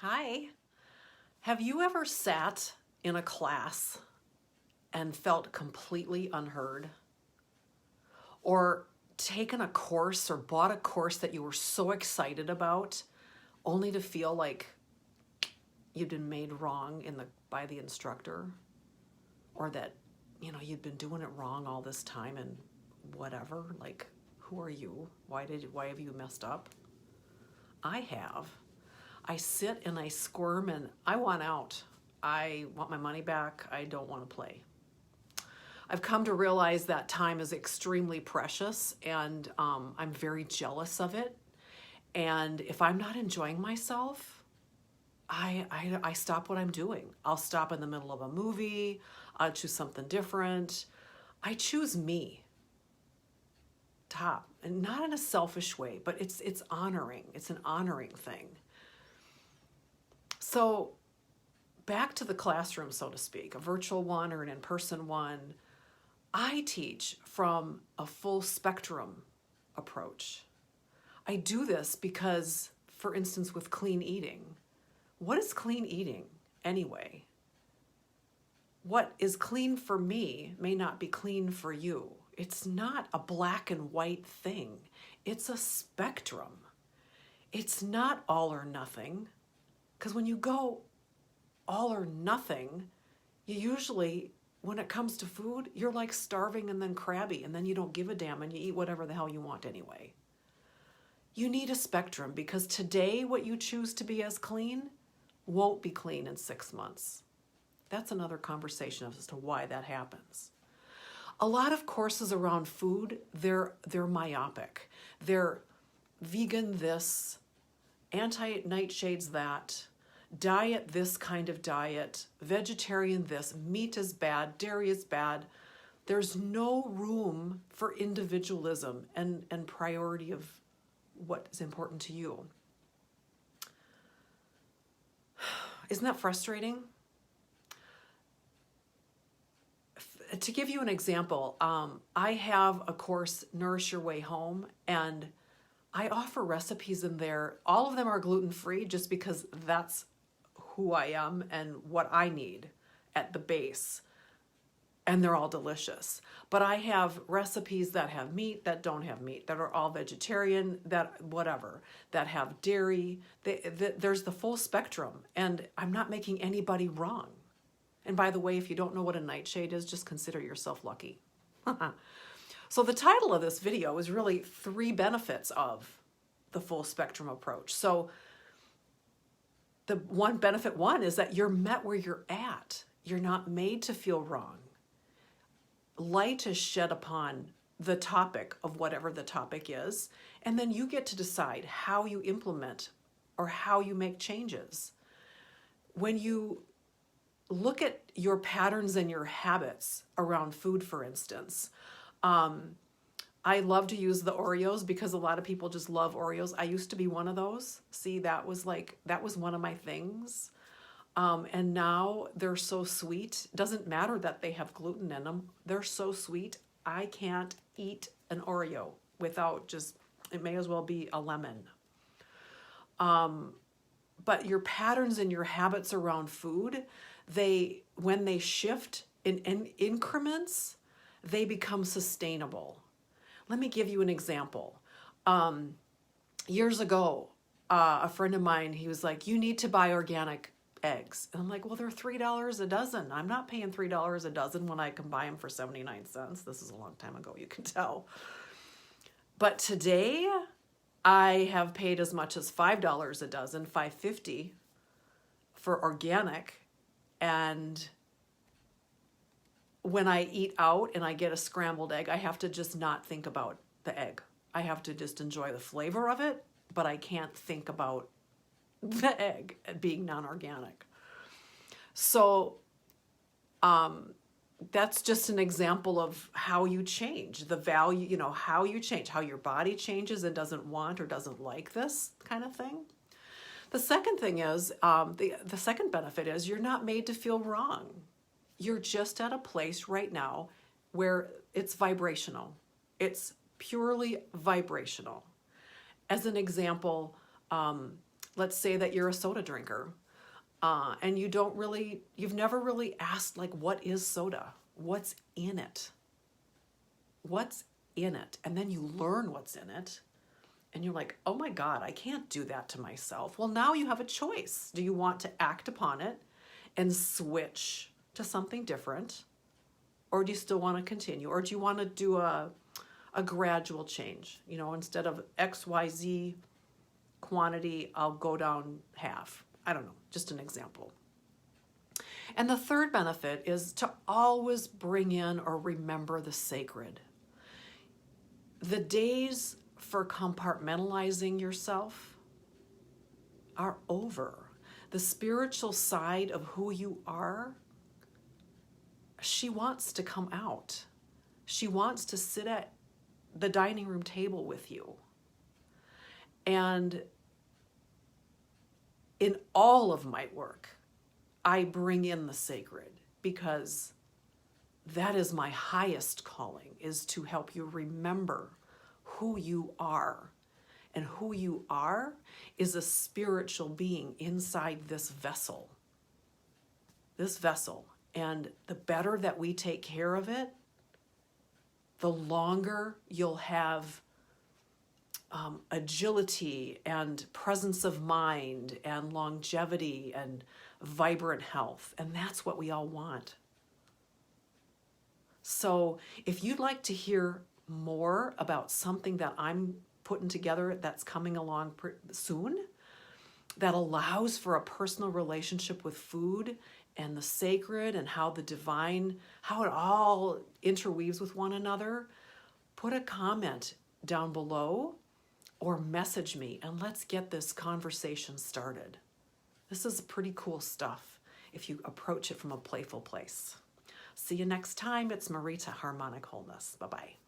Hi. Have you ever sat in a class and felt completely unheard? Or taken a course or bought a course that you were so excited about only to feel like you'd been made wrong by the instructor? Or that, you'd been doing it wrong all this time and whatever? Like, who are you? Why have you messed up? I have. I sit and I squirm and I want out. I want my money back. I don't want to play. I've come to realize that time is extremely precious and I'm very jealous of it. And if I'm not enjoying myself, I stop what I'm doing. I'll stop in the middle of a movie. I'll choose something different. I choose me. Top. And not in a selfish way, but it's honoring. It's an honoring thing. So back to the classroom, so to speak, a virtual one or an in-person one, I teach from a full spectrum approach. I do this because, for instance, with clean eating, what is clean eating anyway? What is clean for me may not be clean for you. It's not a black and white thing. It's a spectrum. It's not all or nothing. Because when you go all or nothing, you usually, when it comes to food, you're like starving and then crabby, and then you don't give a damn and you eat whatever the hell you want anyway. You need a spectrum because today what you choose to be as clean won't be clean in 6 months. That's another conversation as to why that happens. A lot of courses around food, they're myopic. They're vegan this, anti-nightshades that, diet this kind of diet, vegetarian this, meat is bad, dairy is bad. There's no room for individualism and priority of what is important to you. Isn't that frustrating? To give you an example, I have a course, Nourish Your Way Home, and I offer recipes in there. All of them are gluten-free just because that's who I am and what I need at the base. And they're all delicious. But I have recipes that have meat, that don't have meat, that are all vegetarian, that whatever, that have dairy. There's the full spectrum. And I'm not making anybody wrong. And by the way, if you don't know what a nightshade is, just consider yourself lucky. So the title of this video is really 3 benefits of the full spectrum approach. So the benefit 1 is that you're met where you're at. You're not made to feel wrong. Light is shed upon the topic of whatever the topic is, and then you get to decide how you implement or how you make changes. When you look at your patterns and your habits around food, for instance, I love to use the Oreos because a lot of people just love Oreos. I used to be one of those. See, that was one of my things. And now they're so sweet. Doesn't matter that they have gluten in them. They're so sweet. I can't eat an Oreo without it may as well be a lemon. But your patterns and your habits around food, when they shift in increments, they become sustainable. Let me give you an example. Years ago, a friend of mine, he was like, you need to buy organic eggs. And I'm like, well, they're $3 a dozen. I'm not paying $3 a dozen when I can buy them for 79 cents. This is a long time ago, you can tell. But today, I have paid as much as $5 a dozen, $5.50 for organic. And when I eat out and I get a scrambled egg, I have to just not think about the egg. I have to just enjoy the flavor of it, but I can't think about the egg being non-organic. So that's just an example of how you change the value, how you change, how your body changes and doesn't want or doesn't like this kind of thing. The second thing is, the second benefit is you're not made to feel wrong. You're just at a place right now where it's vibrational. It's purely vibrational. As an example, let's say that you're a soda drinker, and you've never really asked, like, what is soda? What's in it? What's in it? And then you learn what's in it, and you're like, oh my God, I can't do that to myself. Well, now you have a choice. Do you want to act upon it and switch to something different? Or do you still want to continue? Or do you want to do a gradual change? You know, instead of XYZ quantity, I'll go down half. I don't know, just an example. And the third benefit is to always bring in or remember the sacred. The days for compartmentalizing yourself are over. The spiritual side of who you are, she wants to come out. She wants to sit at the dining room table with you. And in all of my work, I bring in the sacred, because that is my highest calling, is to help you remember who you are. And who you are is a spiritual being inside this vessel. This vessel. And the better that we take care of it, the longer you'll have agility and presence of mind and longevity and vibrant health. And that's what we all want. So if you'd like to hear more about something that I'm putting together that's coming along soon, that allows for a personal relationship with food and the sacred and how the divine, how it all interweaves with one another, put a comment down below or message me, and let's get this conversation started. This is pretty cool stuff if you approach it from a playful place. See you next time. It's Marita Harmonic Wholeness. Bye-bye.